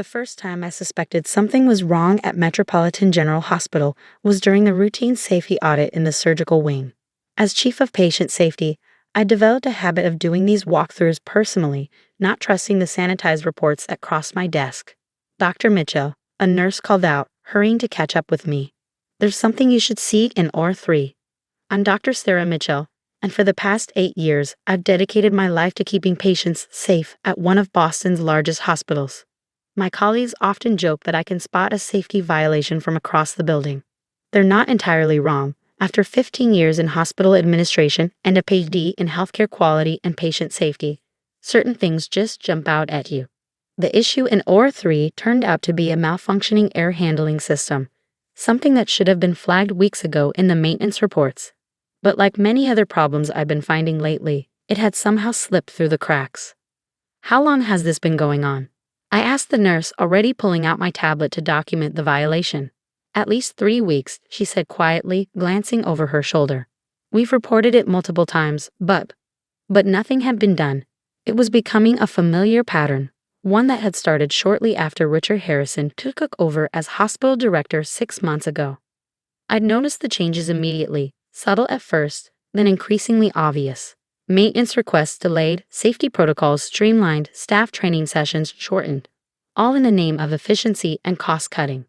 The first time I suspected something was wrong at Metropolitan General Hospital was during a routine safety audit in the surgical wing. As chief of patient safety, I developed a habit of doing these walkthroughs personally, not trusting the sanitized reports that crossed my desk. Dr. Mitchell, a nurse, called out, hurrying to catch up with me. "There's something you should see in OR3. I'm Dr. Sarah Mitchell, and for the past 8 years, I've dedicated my life to keeping patients safe at one of Boston's largest hospitals. My colleagues often joke that I can spot a safety violation from across the building. They're not entirely wrong. After 15 years in hospital administration and a PhD in healthcare quality and patient safety, certain things just jump out at you. The issue in OR3 turned out to be a malfunctioning air handling system, something that should have been flagged weeks ago in the maintenance reports. But like many other problems I've been finding lately, it had somehow slipped through the cracks. How long has this been going on? I asked the nurse, already pulling out my tablet to document the violation. "At least 3 weeks, she said quietly, glancing over her shoulder. "We've reported it multiple times, but nothing had been done. It was becoming a familiar pattern, one that had started shortly after Richard Harrison took over as hospital director 6 months ago. I'd noticed the changes immediately, subtle at first, then increasingly obvious. Maintenance requests delayed, safety protocols streamlined, staff training sessions shortened, all in the name of efficiency and cost-cutting.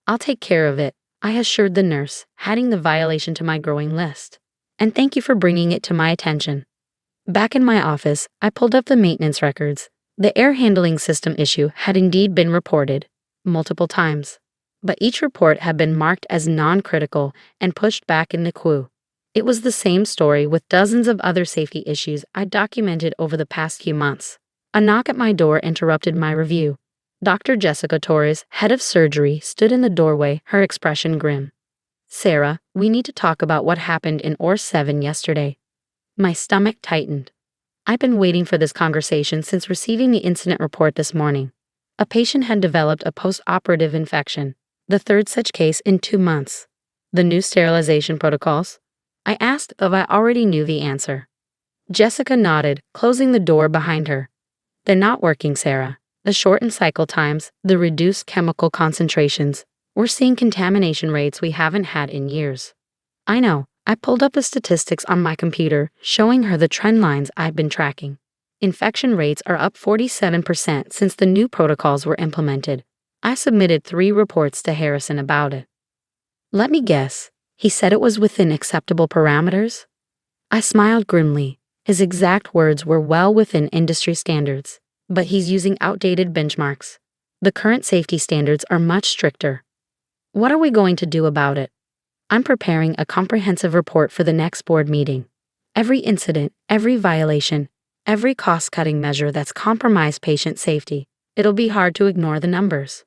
"I'll take care of it," I assured the nurse, adding the violation to my growing list. "And thank you for bringing it to my attention." Back in my office, I pulled up the maintenance records. The air handling system issue had indeed been reported, multiple times. But each report had been marked as non-critical and pushed back in the queue. It was the same story with dozens of other safety issues I'd documented over the past few months. A knock at my door interrupted my review. Dr. Jessica Torres, head of surgery, stood in the doorway, her expression grim. "Sarah, we need to talk about what happened in OR7 yesterday." My stomach tightened. I'd been waiting for this conversation since receiving the incident report this morning. A patient had developed a post-operative infection, the third such case in 2 months. The new sterilization protocols? I asked if I already knew the answer. Jessica nodded, closing the door behind her. "They're not working, Sarah. The shortened cycle times, the reduced chemical concentrations. We're seeing contamination rates we haven't had in years." "I know." I pulled up the statistics on my computer, showing her the trend lines I've been tracking. Infection rates are up 47% since the new protocols were implemented. I submitted 3 reports to Harrison about it. "Let me guess. He said it was within acceptable parameters?" I smiled grimly. His exact words were well within industry standards, but he's using outdated benchmarks. The current safety standards are much stricter. "What are we going to do about it?" "I'm preparing a comprehensive report for the next board meeting. Every incident, every violation, every cost-cutting measure that's compromised patient safety. It'll be hard to ignore the numbers."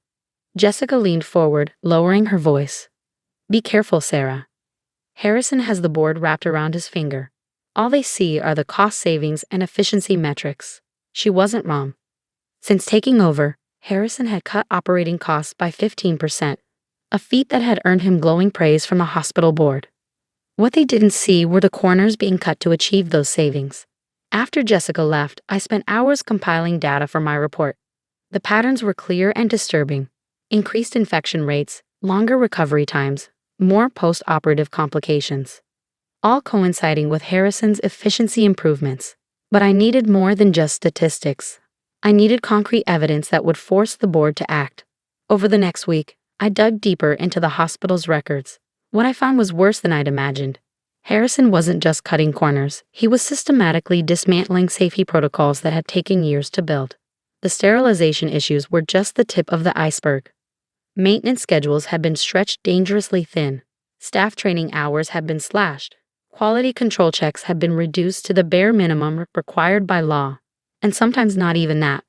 Jessica leaned forward, lowering her voice. "Be careful, Sarah. Harrison has the board wrapped around his finger. All they see are the cost savings and efficiency metrics." She wasn't wrong. Since taking over, Harrison had cut operating costs by 15%, a feat that had earned him glowing praise from the hospital board. What they didn't see were the corners being cut to achieve those savings. After Jessica left, I spent hours compiling data for my report. The patterns were clear and disturbing. Increased infection rates, longer recovery times, more post-operative complications, all coinciding with Harrison's efficiency improvements. But I needed more than just statistics. I needed concrete evidence that would force the board to act. Over the next week, I dug deeper into the hospital's records. What I found was worse than I'd imagined. Harrison wasn't just cutting corners, he was systematically dismantling safety protocols that had taken years to build. The sterilization issues were just the tip of the iceberg. Maintenance schedules had been stretched dangerously thin. Staff training hours had been slashed. Quality control checks had been reduced to the bare minimum required by law, and sometimes not even that.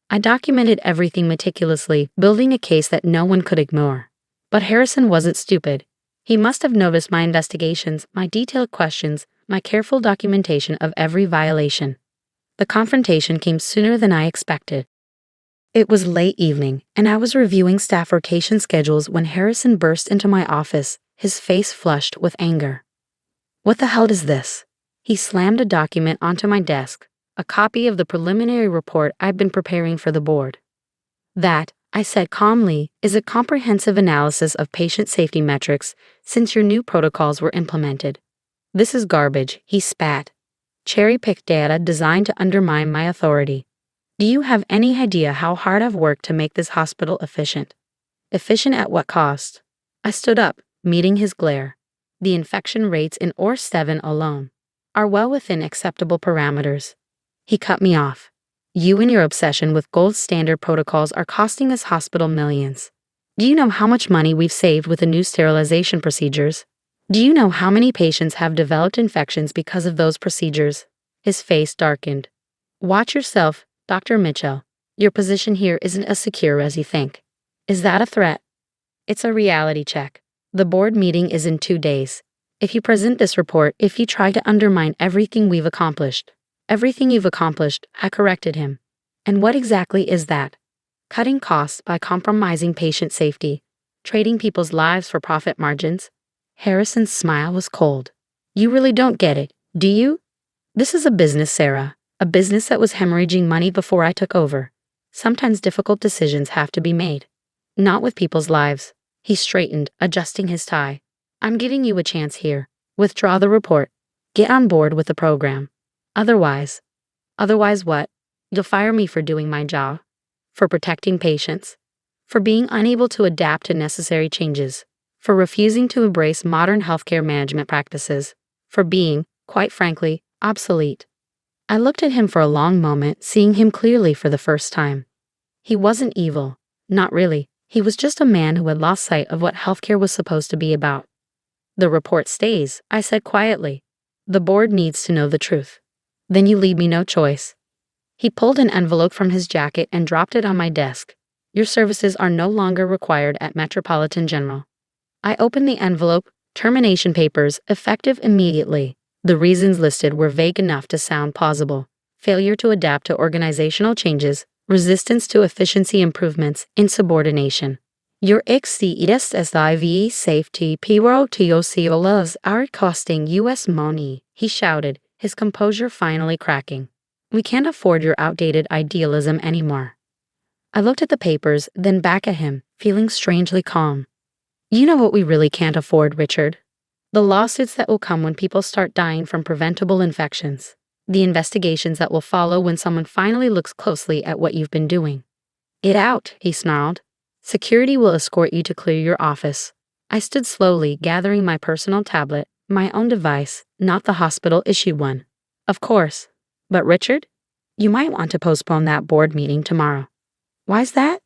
I documented everything meticulously, building a case that no one could ignore. But Harrison wasn't stupid. He must have noticed my investigations, my detailed questions, my careful documentation of every violation. The confrontation came sooner than I expected. It was late evening, and I was reviewing staff rotation schedules when Harrison burst into my office, his face flushed with anger. "What the hell is this?" He slammed a document onto my desk, a copy of the preliminary report I'd been preparing for the board. That, I said calmly, is a comprehensive analysis of patient safety metrics since your new protocols were implemented. This is garbage, he spat. Cherry-picked data designed to undermine my authority. Do you have any idea how hard I've worked to make this hospital efficient? Efficient at what cost? I stood up, meeting his glare. The infection rates in OR7 alone are well within acceptable parameters. He cut me off. You and your obsession with gold standard protocols are costing this hospital millions. Do you know how much money we've saved with the new sterilization procedures? Do you know how many patients have developed infections because of those procedures? His face darkened. Watch yourself, Dr. Mitchell. Your position here isn't as secure as you think. Is that a threat? It's a reality check. The board meeting is in 2 days. If you present this report, if you try to undermine everything we've accomplished, everything you've accomplished, I corrected him. And what exactly is that? Cutting costs by compromising patient safety, trading people's lives for profit margins? Harrison's smile was cold. You really don't get it, do you? This is a business, Sarah. A business that was hemorrhaging money before I took over. Sometimes difficult decisions have to be made. Not with people's lives. He straightened, adjusting his tie. I'm giving you a chance here. Withdraw the report. Get on board with the program. Otherwise what? You'll fire me for doing my job? For protecting patients? For being unable to adapt to necessary changes? For refusing to embrace modern healthcare management practices? For being, quite frankly, obsolete? I looked at him for a long moment, seeing him clearly for the first time. He wasn't evil. Not really. He was just a man who had lost sight of what healthcare was supposed to be about. The report stays, I said quietly. The board needs to know the truth. Then you leave me no choice. He pulled an envelope from his jacket and dropped it on my desk. Your services are no longer required at Metropolitan General. I opened the envelope. Termination papers, effective immediately. The reasons listed were vague enough to sound plausible. Failure to adapt to organizational changes, resistance to efficiency improvements, insubordination. Your XCSSIV safety PROTOCOLs are costing US money, he shouted, his composure finally cracking. We can't afford your outdated idealism anymore. I looked at the papers, then back at him, feeling strangely calm. You know what we really can't afford, Richard? The lawsuits that will come when people start dying from preventable infections. The investigations that will follow when someone finally looks closely at what you've been doing. Get out, he snarled. Security will escort you to clear your office. I stood slowly, gathering my personal tablet, my own device, not the hospital-issued one. Of course. But Richard? You might want to postpone that board meeting tomorrow. Why's that?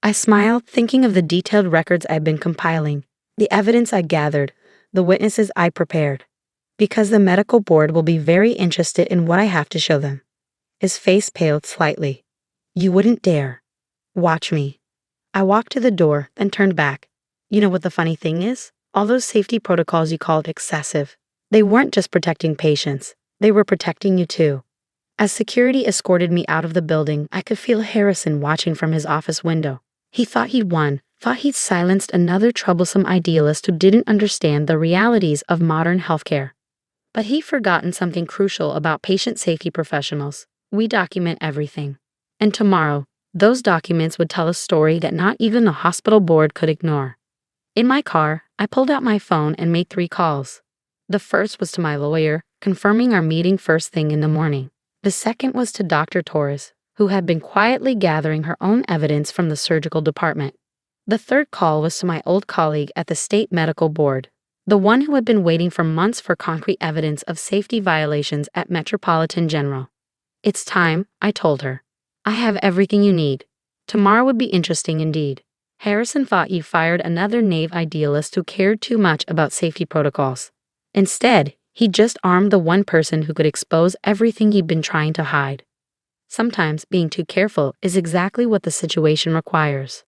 I smiled, thinking of the detailed records I'd been compiling, the evidence I gathered, the witnesses I prepared. Because the medical board will be very interested in what I have to show them. His face paled slightly. You wouldn't dare. Watch me. I walked to the door, then turned back. You know what the funny thing is? All those safety protocols you called excessive. They weren't just protecting patients. They were protecting you too. As security escorted me out of the building, I could feel Harrison watching from his office window. He thought he'd won, thought he'd silenced another troublesome idealist who didn't understand the realities of modern healthcare. But he'd forgotten something crucial about patient safety professionals. We document everything. And tomorrow, those documents would tell a story that not even the hospital board could ignore. In my car, I pulled out my phone and made 3 calls. The first was to my lawyer, confirming our meeting first thing in the morning. The second was to Dr. Torres, who had been quietly gathering her own evidence from the surgical department. The third call was to my old colleague at the state medical board, the one who had been waiting for months for concrete evidence of safety violations at Metropolitan General. It's time, I told her. I have everything you need. Tomorrow would be interesting indeed. Harrison thought you fired another naive idealist who cared too much about safety protocols. Instead, he just armed the one person who could expose everything he'd been trying to hide. Sometimes being too careful is exactly what the situation requires.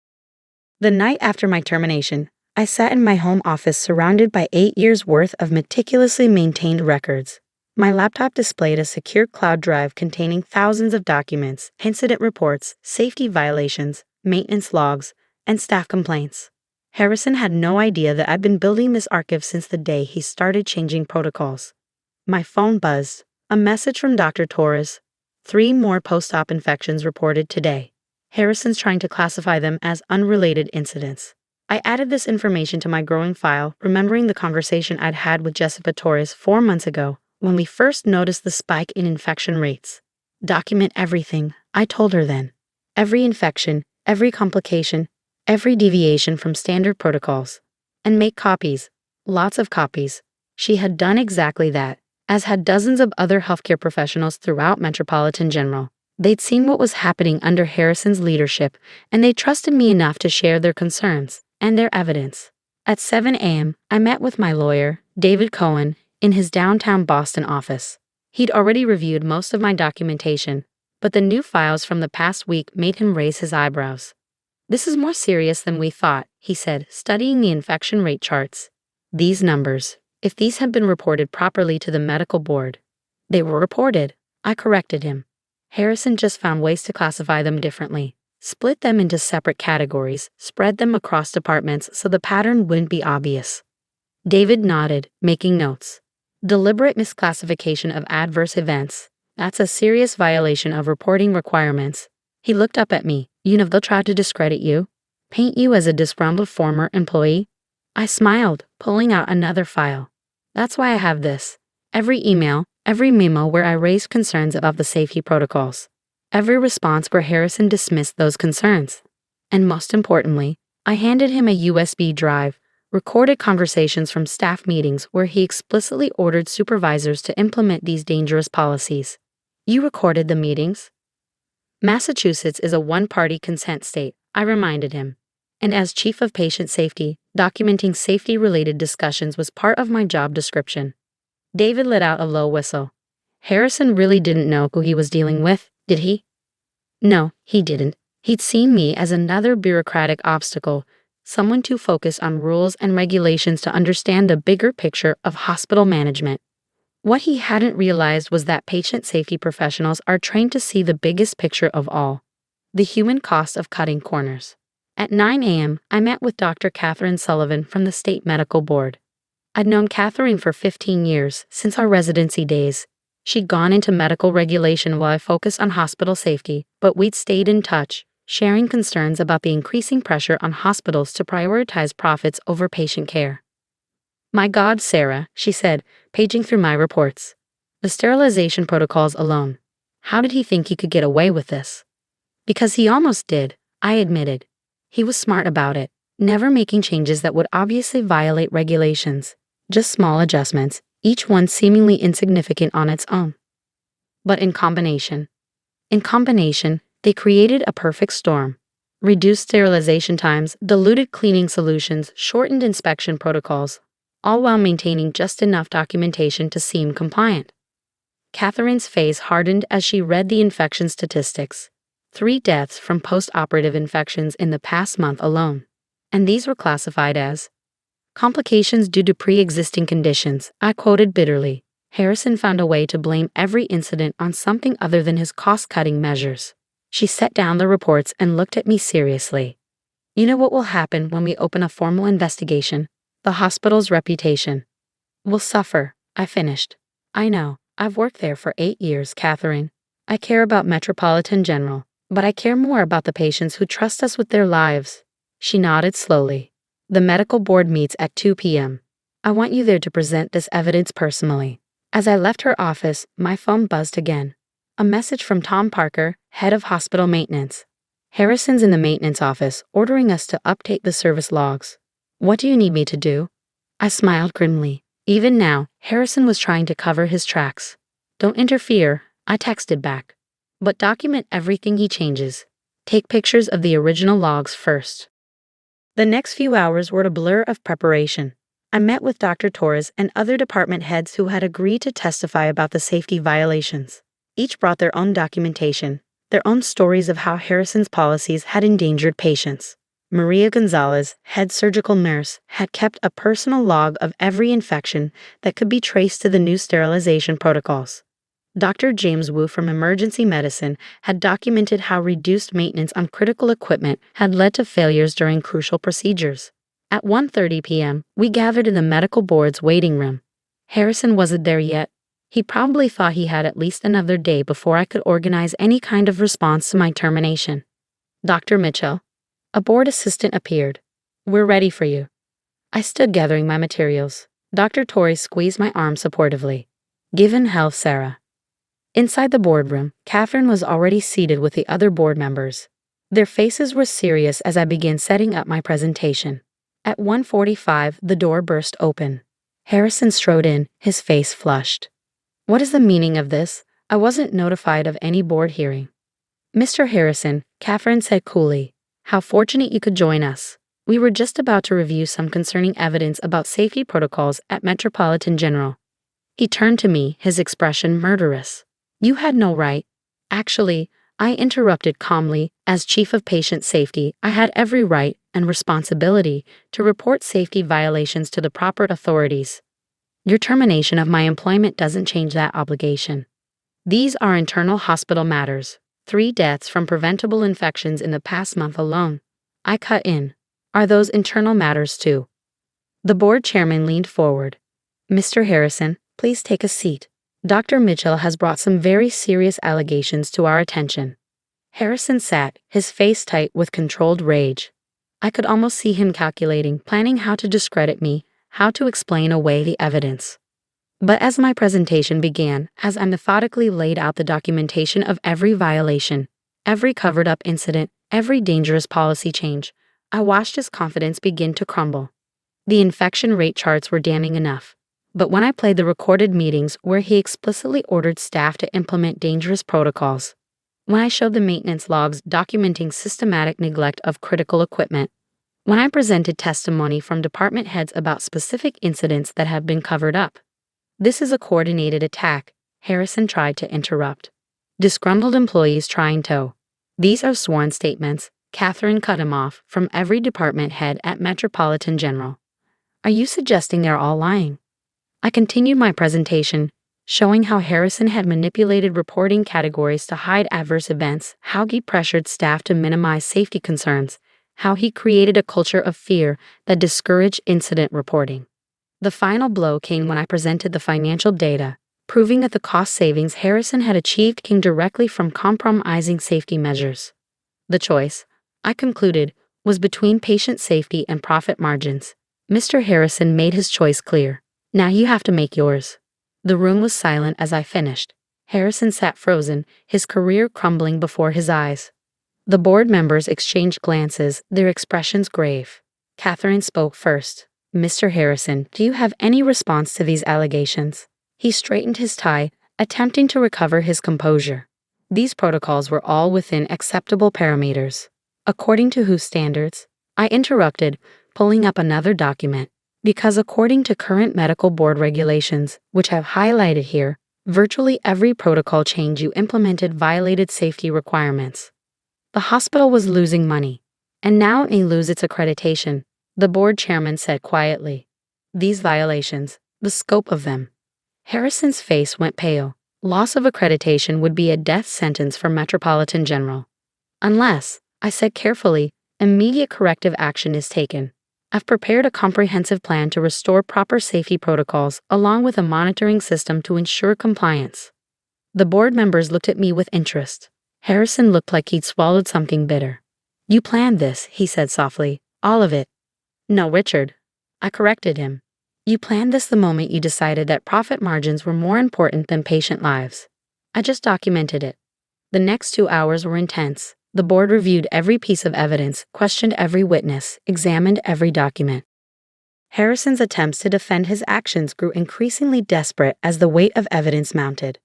The night after my termination, I sat in my home office surrounded by 8 years' worth of meticulously maintained records. My laptop displayed a secure cloud drive containing thousands of documents, incident reports, safety violations, maintenance logs, and staff complaints. Harrison had no idea that I'd been building this archive since the day he started changing protocols. My phone buzzed. A message from Dr. Torres. 3 more post-op infections reported today. Harrison's trying to classify them as unrelated incidents. I added this information to my growing file, remembering the conversation I'd had with Jessica Torres 4 months ago when we first noticed the spike in infection rates. Document everything, I told her then. Every infection, every complication, every deviation from standard protocols. And make copies. Lots of copies. She had done exactly that, as had dozens of other healthcare professionals throughout Metropolitan General. They'd seen what was happening under Harrison's leadership, and they trusted me enough to share their concerns and their evidence. At 7 a.m., I met with my lawyer, David Cohen, in his downtown Boston office. He'd already reviewed most of my documentation, but the new files from the past week made him raise his eyebrows. "This is more serious than we thought," he said, studying the infection rate charts. "These numbers, if these had been reported properly to the medical board." "They were reported," I corrected him. "Harrison just found ways to classify them differently. Split them into separate categories, spread them across departments so the pattern wouldn't be obvious." David nodded, making notes. "Deliberate misclassification of adverse events. That's a serious violation of reporting requirements." He looked up at me. "You know they'll try to discredit you, paint you as a disgruntled former employee." I smiled, pulling out another file. "That's why I have this. Every email, every memo where I raised concerns about the safety protocols. Every response where Harrison dismissed those concerns. And most importantly, I handed him a USB drive, recorded conversations from staff meetings where he explicitly ordered supervisors to implement these dangerous policies." "You recorded the meetings?" "Massachusetts is a one-party consent state," I reminded him. "And as chief of patient safety, documenting safety-related discussions was part of my job description." David let out a low whistle. "Harrison really didn't know who he was dealing with, did he?" "No, he didn't. He'd seen me as another bureaucratic obstacle, someone too focused on rules and regulations to understand the bigger picture of hospital management. What he hadn't realized was that patient safety professionals are trained to see the biggest picture of all, the human cost of cutting corners." At 9 a.m., I met with Dr. Catherine Sullivan from the State Medical Board. I'd known Catherine for 15 years, since our residency days. She'd gone into medical regulation while I focused on hospital safety, but we'd stayed in touch, sharing concerns about the increasing pressure on hospitals to prioritize profits over patient care. "My God, Sarah," she said, paging through my reports. "The sterilization protocols alone. How did he think he could get away with this?" "Because he almost did," I admitted. "He was smart about it, never making changes that would obviously violate regulations. Just small adjustments, each one seemingly insignificant on its own. But in combination, they created a perfect storm. Reduced sterilization times, diluted cleaning solutions, shortened inspection protocols, all while maintaining just enough documentation to seem compliant." Catherine's face hardened as she read the infection statistics. 3 deaths from post-operative infections in the past month alone. And these were classified as complications due to pre-existing conditions, I quoted bitterly. Harrison found a way to blame every incident on something other than his cost-cutting measures. She set down the reports and looked at me seriously. "You know what will happen when we open a formal investigation? The hospital's reputation will suffer," I finished. "I know. I've worked there for 8 years, Catherine. I care about Metropolitan General, but I care more about the patients who trust us with their lives." She nodded slowly. "The medical board meets at 2 p.m. I want you there to present this evidence personally." As I left her office, my phone buzzed again. A message from Tom Parker, head of hospital maintenance. "Harrison's in the maintenance office, ordering us to update the service logs. What do you need me to do?" I smiled grimly. Even now, Harrison was trying to cover his tracks. "Don't interfere," I texted back. "But document everything he changes. Take pictures of the original logs first." The next few hours were a blur of preparation. I met with Dr. Torres and other department heads who had agreed to testify about the safety violations. Each brought their own documentation, their own stories of how Harrison's policies had endangered patients. Maria Gonzalez, head surgical nurse, had kept a personal log of every infection that could be traced to the new sterilization protocols. Dr. James Wu from emergency medicine had documented how reduced maintenance on critical equipment had led to failures during crucial procedures. At 1:30 p.m., we gathered in the medical board's waiting room. Harrison wasn't there yet. He probably thought he had at least another day before I could organize any kind of response to my termination. Dr. Mitchell, a board assistant appeared. We're ready for you. I stood gathering my materials. Dr. Torrey squeezed my arm supportively. Given health, Sarah. Inside the boardroom, Catherine was already seated with the other board members. Their faces were serious as I began setting up my presentation. At 1:45, the door burst open. Harrison strode in, his face flushed. What is the meaning of this? I wasn't notified of any board hearing. Mr. Harrison, Catherine said coolly, how fortunate you could join us. We were just about to review some concerning evidence about safety protocols at Metropolitan General. He turned to me, his expression murderous. You had no right. Actually, I interrupted calmly. As Chief of Patient Safety, I had every right and responsibility to report safety violations to the proper authorities. Your termination of my employment doesn't change that obligation. These are internal hospital matters. 3 deaths from preventable infections in the past month alone. I cut in. Are those internal matters too? The board chairman leaned forward. Mr. Harrison, please take a seat. Dr. Mitchell has brought some very serious allegations to our attention. Harrison sat, his face tight with controlled rage. I could almost see him calculating, planning how to discredit me, how to explain away the evidence. But as my presentation began, as I methodically laid out the documentation of every violation, every covered-up incident, every dangerous policy change, I watched his confidence begin to crumble. The infection rate charts were damning enough. But when I played the recorded meetings where he explicitly ordered staff to implement dangerous protocols, when I showed the maintenance logs documenting systematic neglect of critical equipment, when I presented testimony from department heads about specific incidents that have been covered up, this is a coordinated attack, Harrison tried to interrupt. Disgruntled employees trying to. These are sworn statements, Catherine cut him off, from every department head at Metropolitan General. Are you suggesting they're all lying? I continued my presentation, showing how Harrison had manipulated reporting categories to hide adverse events, how he pressured staff to minimize safety concerns, how he created a culture of fear that discouraged incident reporting. The final blow came when I presented the financial data, proving that the cost savings Harrison had achieved came directly from compromising safety measures. The choice, I concluded, was between patient safety and profit margins. Mr. Harrison made his choice clear. Now you have to make yours. The room was silent as I finished. Harrison sat frozen, his career crumbling before his eyes. The board members exchanged glances, their expressions grave. Catherine spoke first. Mr. Harrison, do you have any response to these allegations? He straightened his tie, attempting to recover his composure. These protocols were all within acceptable parameters. According to whose standards? I interrupted, pulling up another document. Because according to current medical board regulations, which I've highlighted here, virtually every protocol change you implemented violated safety requirements. The hospital was losing money, and now it may lose its accreditation, the board chairman said quietly. These violations, the scope of them. Harrison's face went pale. Loss of accreditation would be a death sentence for Metropolitan General. Unless, I said carefully, immediate corrective action is taken. I've prepared a comprehensive plan to restore proper safety protocols along with a monitoring system to ensure compliance. The board members looked at me with interest. Harrison looked like he'd swallowed something bitter. You planned this, he said softly. All of it. No, Richard. I corrected him. You planned this the moment you decided that profit margins were more important than patient lives. I just documented it. The next 2 hours were intense. The board reviewed every piece of evidence, questioned every witness, examined every document. Harrison's attempts to defend his actions grew increasingly desperate as the weight of evidence mounted.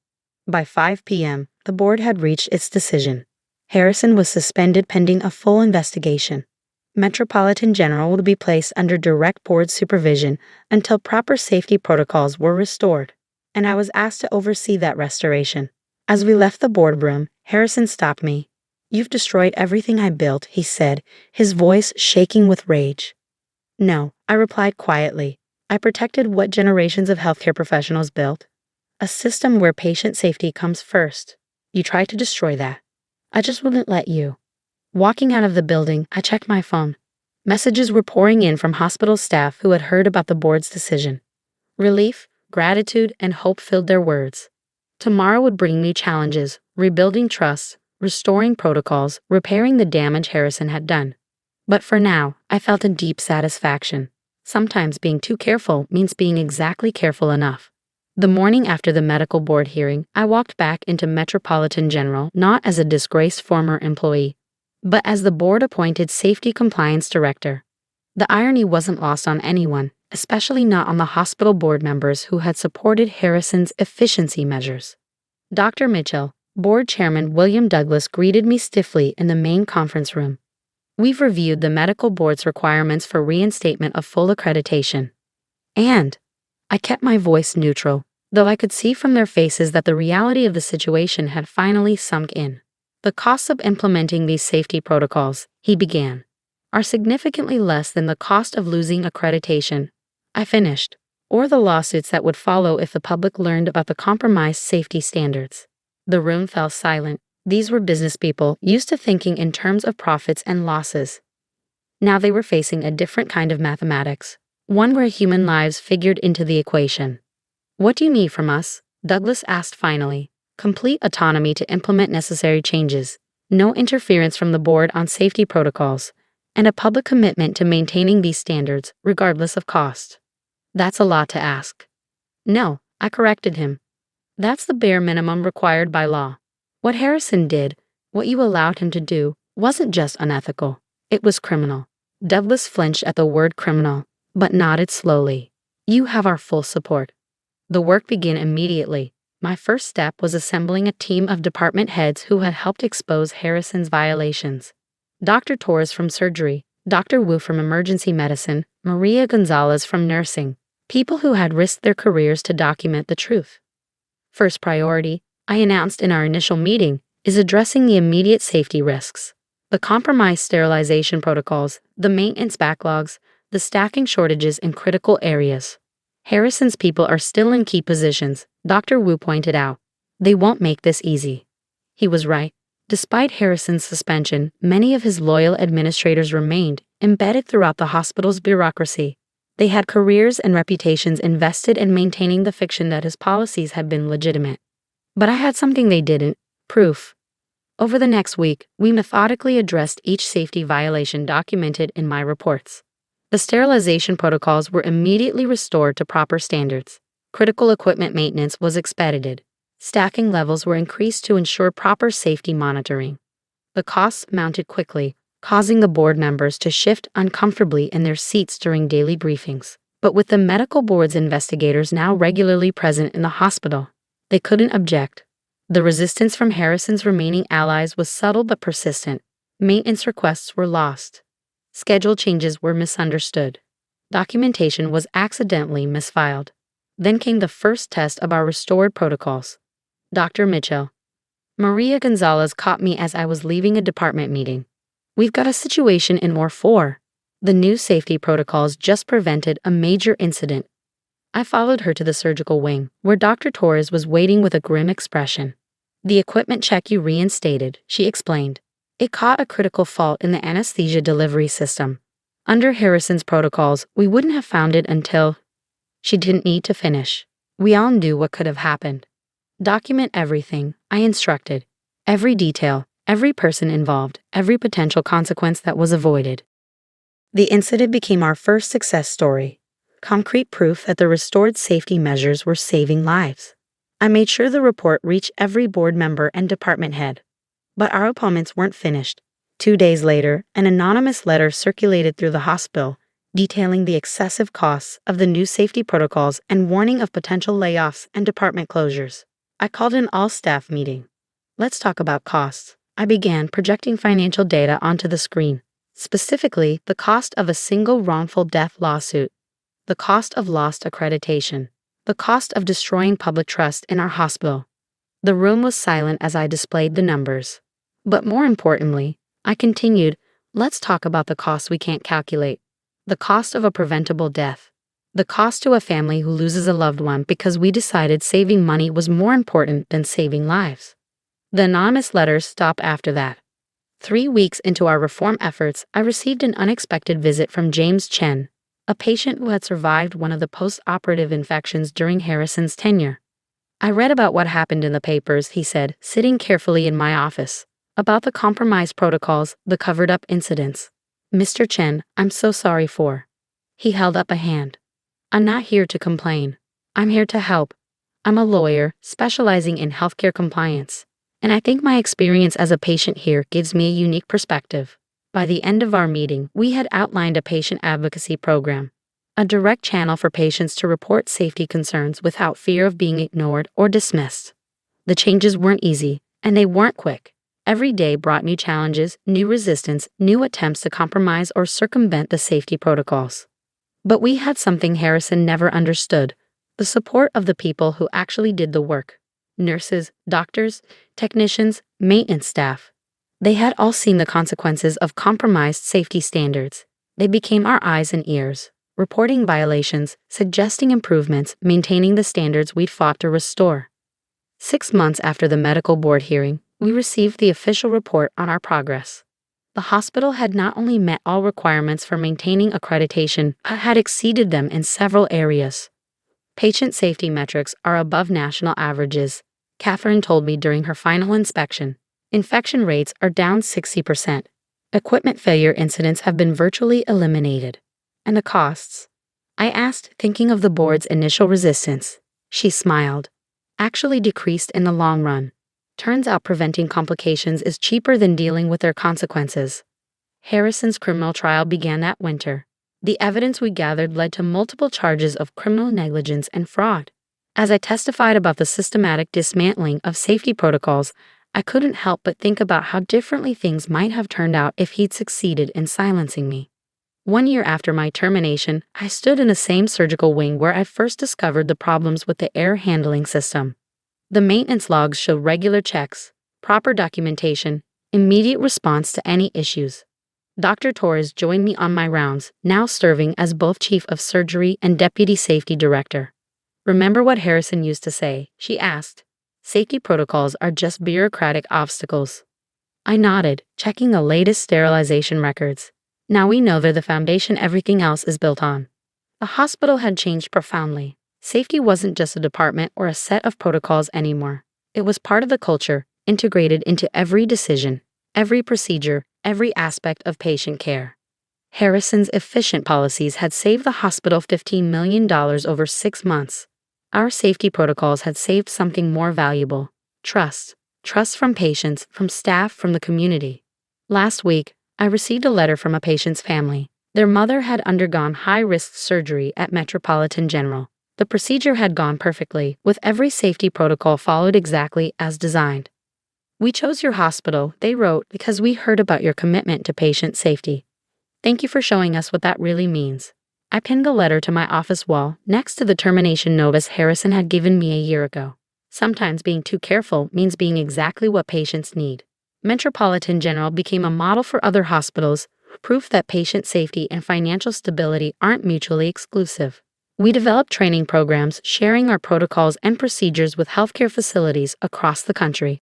By 5 p.m., the board had reached its decision. Harrison was suspended pending a full investigation. Metropolitan General would be placed under direct board supervision until proper safety protocols were restored, and I was asked to oversee that restoration. As we left the boardroom, Harrison stopped me. You've destroyed everything I built, he said, his voice shaking with rage. No, I replied quietly. I protected what generations of healthcare professionals built. A system where patient safety comes first. You tried to destroy that. I just wouldn't let you. Walking out of the building, I checked my phone. Messages were pouring in from hospital staff who had heard about the board's decision. Relief, gratitude, and hope filled their words. Tomorrow would bring new challenges, rebuilding trust, restoring protocols, repairing the damage Harrison had done. But for now, I felt a deep satisfaction. Sometimes being too careful means being exactly careful enough. The morning after the medical board hearing, I walked back into Metropolitan General not as a disgraced former employee, but as the board-appointed safety compliance director. The irony wasn't lost on anyone, especially not on the hospital board members who had supported Harrison's efficiency measures. Dr. Mitchell, board chairman William Douglas greeted me stiffly in the main conference room. We've reviewed the medical board's requirements for reinstatement of full accreditation. And I kept my voice neutral, though I could see from their faces that the reality of the situation had finally sunk in. The costs of implementing these safety protocols, he began, are significantly less than the cost of losing accreditation. I finished, or the lawsuits that would follow if the public learned about the compromised safety standards. The room fell silent. These were business people used to thinking in terms of profits and losses. Now they were facing a different kind of mathematics, one where human lives figured into the equation. What do you need from us? Douglas asked finally. Complete autonomy to implement necessary changes, no interference from the board on safety protocols, and a public commitment to maintaining these standards, regardless of cost. That's a lot to ask. No, I corrected him. That's the bare minimum required by law. What Harrison did, what you allowed him to do, wasn't just unethical. It was criminal. Douglas flinched at the word criminal, but nodded slowly. You have our full support. The work began immediately. My first step was assembling a team of department heads who had helped expose Harrison's violations. Dr. Torres from surgery, Dr. Wu from emergency medicine, Maria Gonzalez from nursing, people who had risked their careers to document the truth. First priority, I announced in our initial meeting, is addressing the immediate safety risks. The compromised sterilization protocols, the maintenance backlogs, the staffing shortages in critical areas. Harrison's people are still in key positions, Dr. Wu pointed out. They won't make this easy. He was right. Despite Harrison's suspension, many of his loyal administrators remained embedded throughout the hospital's bureaucracy. They had careers and reputations invested in maintaining the fiction that his policies had been legitimate. But I had something they didn't: proof. Over the next week, we methodically addressed each safety violation documented in my reports. The sterilization protocols were immediately restored to proper standards. Critical equipment maintenance was expedited. Staffing levels were increased to ensure proper safety monitoring. The costs mounted quickly, causing the board members to shift uncomfortably in their seats during daily briefings. But with the medical board's investigators now regularly present in the hospital, they couldn't object. The resistance from Harrison's remaining allies was subtle but persistent. Maintenance requests were lost. Schedule changes were misunderstood. Documentation was accidentally misfiled. Then came the first test of our restored protocols. Dr. Mitchell. Maria Gonzalez caught me as I was leaving a department meeting. We've got a situation in War 4. The new safety protocols just prevented a major incident. I followed her to the surgical wing, where Dr. Torres was waiting with a grim expression. The equipment check you reinstated, she explained. It caught a critical fault in the anesthesia delivery system. Under Harrison's protocols, we wouldn't have found it until... She didn't need to finish. We all knew what could have happened. Document everything, I instructed. Every detail, every person involved, every potential consequence that was avoided. The incident became our first success story. Concrete proof that the restored safety measures were saving lives. I made sure the report reached every board member and department head. But our opponents weren't finished. 2 days later, an anonymous letter circulated through the hospital, detailing the excessive costs of the new safety protocols and warning of potential layoffs and department closures. I called an all-staff meeting. Let's talk about costs. I began projecting financial data onto the screen, specifically the cost of a single wrongful death lawsuit, the cost of lost accreditation, the cost of destroying public trust in our hospital. The room was silent as I displayed the numbers. But more importantly, I continued, let's talk about the costs we can't calculate. The cost of a preventable death. The cost to a family who loses a loved one because we decided saving money was more important than saving lives. The anonymous letters stopped after that. 3 weeks into our reform efforts, I received an unexpected visit from James Chen, a patient who had survived one of the post-operative infections during Harrison's tenure. I read about what happened in the papers, he said, sitting carefully in my office. about the compromised protocols, the covered-up incidents. Mr. Chen, I'm so sorry for. He held up a hand. I'm not here to complain. I'm here to help. I'm a lawyer specializing in healthcare compliance, and I think my experience as a patient here gives me a unique perspective. By the end of our meeting, we had outlined a patient advocacy program, a direct channel for patients to report safety concerns without fear of being ignored or dismissed. The changes weren't easy, and they weren't quick. Every day brought new challenges, new resistance, new attempts to compromise or circumvent the safety protocols. But we had something Harrison never understood: the support of the people who actually did the work. Nurses, doctors, technicians, maintenance staff. They had all seen the consequences of compromised safety standards. They became our eyes and ears, reporting violations, suggesting improvements, maintaining the standards we'd fought to restore. 6 months after the medical board hearing, we received the official report on our progress. The hospital had not only met all requirements for maintaining accreditation, but had exceeded them in several areas. Patient safety metrics are above national averages, Catherine told me during her final inspection. Infection rates are down 60%. Equipment failure incidents have been virtually eliminated. And the costs? I asked, thinking of the board's initial resistance. She smiled. Actually decreased in the long run. Turns out preventing complications is cheaper than dealing with their consequences. Harrison's criminal trial began that winter. The evidence we gathered led to multiple charges of criminal negligence and fraud. As I testified about the systematic dismantling of safety protocols, I couldn't help but think about how differently things might have turned out if he'd succeeded in silencing me. 1 year after my termination, I stood in the same surgical wing where I first discovered the problems with the air handling system. The maintenance logs show regular checks, proper documentation, immediate response to any issues. Dr. Torres joined me on my rounds, now serving as both Chief of Surgery and Deputy Safety Director. Remember what Harrison used to say? She asked. Safety protocols are just bureaucratic obstacles. I nodded, checking the latest sterilization records. Now we know they're the foundation everything else is built on. The hospital had changed profoundly. Safety wasn't just a department or a set of protocols anymore. It was part of the culture, integrated into every decision, every procedure, every aspect of patient care. Harrison's efficient policies had saved the hospital $15 million over 6 months. Our safety protocols had saved something more valuable: trust. Trust from patients, from staff, from the community. Last week, I received a letter from a patient's family. Their mother had undergone high-risk surgery at Metropolitan General. The procedure had gone perfectly, with every safety protocol followed exactly as designed. We chose your hospital, they wrote, because we heard about your commitment to patient safety. Thank you for showing us what that really means. I pinned the letter to my office wall, next to the termination notice Harrison had given me a year ago. Sometimes being too careful means being exactly what patients need. Metropolitan General became a model for other hospitals, proof that patient safety and financial stability aren't mutually exclusive. We developed training programs sharing our protocols and procedures with healthcare facilities across the country.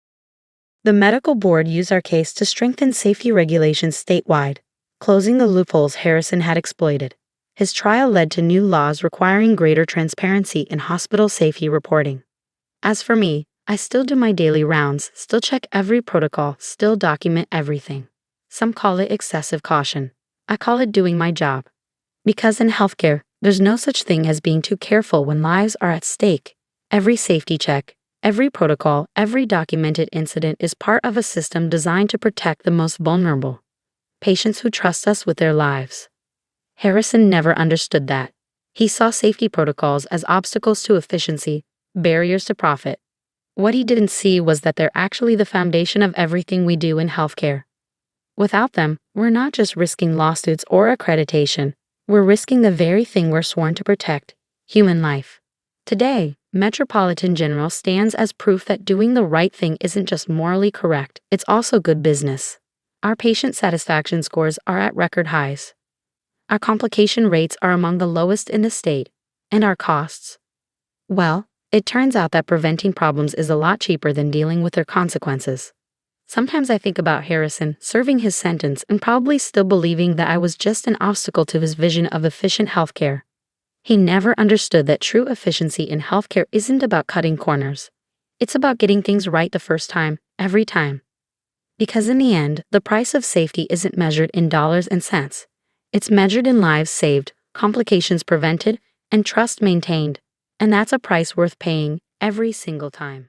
The medical board used our case to strengthen safety regulations statewide, closing the loopholes Harrison had exploited. His trial led to new laws requiring greater transparency in hospital safety reporting. As for me, I still do my daily rounds, still check every protocol, still document everything. Some call it excessive caution. I call it doing my job. Because in healthcare, there's no such thing as being too careful when lives are at stake. Every safety check, every protocol, every documented incident is part of a system designed to protect the most vulnerable. Patients who trust us with their lives. Harrison never understood that. He saw safety protocols as obstacles to efficiency, barriers to profit. What he didn't see was that they're actually the foundation of everything we do in healthcare. Without them, we're not just risking lawsuits or accreditation, we're risking the very thing we're sworn to protect: human life. Today, Metropolitan General stands as proof that doing the right thing isn't just morally correct, it's also good business. Our patient satisfaction scores are at record highs. Our complication rates are among the lowest in the state, and our costs, well, it turns out that preventing problems is a lot cheaper than dealing with their consequences. Sometimes I think about Harrison serving his sentence and probably still believing that I was just an obstacle to his vision of efficient healthcare. He never understood that true efficiency in healthcare isn't about cutting corners. It's about getting things right the first time, every time. Because in the end, the price of safety isn't measured in dollars and cents. It's measured in lives saved, complications prevented, and trust maintained. And that's a price worth paying every single time.